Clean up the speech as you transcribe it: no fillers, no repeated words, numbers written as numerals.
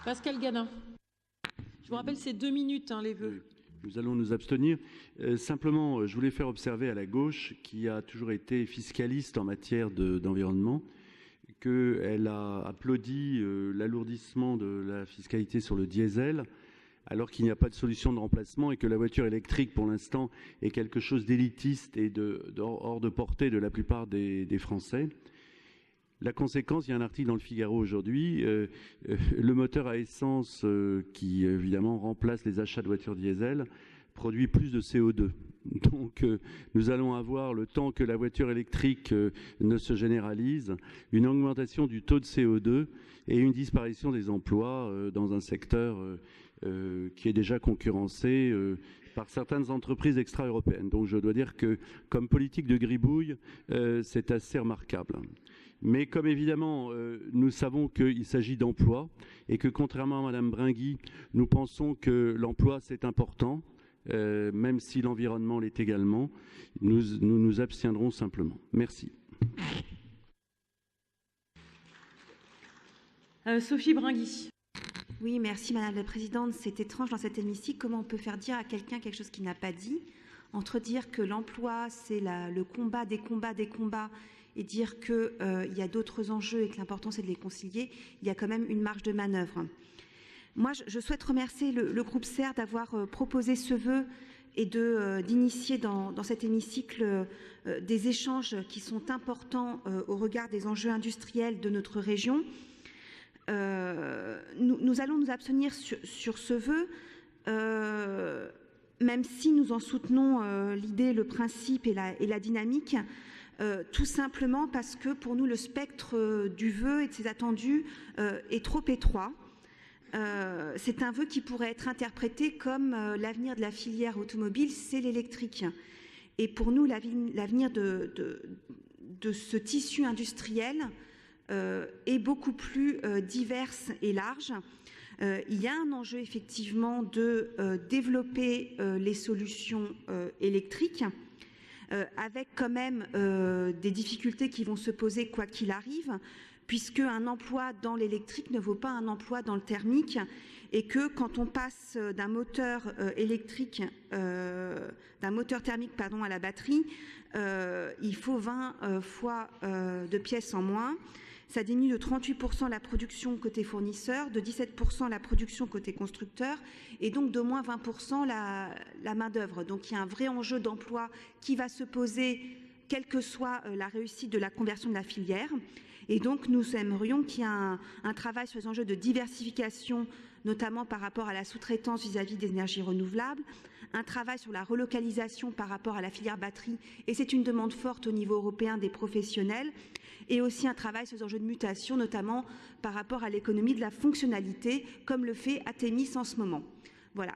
Pascal Ganin. Je vous rappelle, c'est 2 minutes, hein, les vœux. Nous allons nous abstenir. Simplement, je voulais faire observer à la gauche, qui a toujours été fiscaliste en matière d'environnement, qu'elle a applaudi l'alourdissement de la fiscalité sur le diesel, alors qu'il n'y a pas de solution de remplacement et que la voiture électrique, pour l'instant, est quelque chose d'élitiste et hors de portée de la plupart des Français. La conséquence, il y a un article dans le Figaro aujourd'hui, le moteur à essence qui évidemment remplace les achats de voitures diesel produit plus de CO2. Donc nous allons avoir, le temps que la voiture électrique ne se généralise, une augmentation du taux de CO2 et une disparition des emplois dans un secteur qui est déjà concurrencé par certaines entreprises extra-européennes. Donc je dois dire que comme politique de gribouille, c'est assez remarquable. Mais comme évidemment, nous savons qu'il s'agit d'emploi et que contrairement à Madame Bringuy, nous pensons que l'emploi c'est important, même si l'environnement l'est également, nous nous abstiendrons simplement. Merci. Sophie Bringuy. Oui, merci Madame la Présidente. C'est étrange dans cet hémicycle comment on peut faire dire à quelqu'un quelque chose qu'il n'a pas dit, entre dire que l'emploi c'est le combat des combats et dire qu'il y a d'autres enjeux et que l'important c'est de les concilier, il y a quand même une marge de manœuvre. Moi, je souhaite remercier le groupe CER d'avoir proposé ce vœu et d'initier dans cet hémicycle des échanges qui sont importants au regard des enjeux industriels de notre région. Nous allons nous abstenir sur ce vœu, même si nous en soutenons l'idée, le principe et la dynamique, tout simplement parce que pour nous le spectre du vœu et de ses attendus est trop étroit. C'est un vœu qui pourrait être interprété comme l'avenir de la filière automobile, c'est l'électrique. Et pour nous, l'avenir de ce tissu industriel est beaucoup plus divers et large. Il y a un enjeu effectivement de développer les solutions électriques, avec quand même des difficultés qui vont se poser quoi qu'il arrive, puisque un emploi dans l'électrique ne vaut pas un emploi dans le thermique, et que quand on passe d'un moteur électrique, d'un moteur thermique à la batterie, il faut 20 fois de pièces en moins. Ça diminue de 38% la production côté fournisseur, de 17% la production côté constructeur et donc d'au moins 20% la main-d'œuvre. Donc il y a un vrai enjeu d'emploi qui va se poser, quelle que soit la réussite de la conversion de la filière. Et donc nous aimerions qu'il y ait un travail sur les enjeux de diversification, notamment par rapport à la sous-traitance vis-à-vis des énergies renouvelables, un travail sur la relocalisation par rapport à la filière batterie, et c'est une demande forte au niveau européen des professionnels, et aussi un travail sur les enjeux de mutation, notamment par rapport à l'économie de la fonctionnalité, comme le fait Atemis en ce moment. Voilà.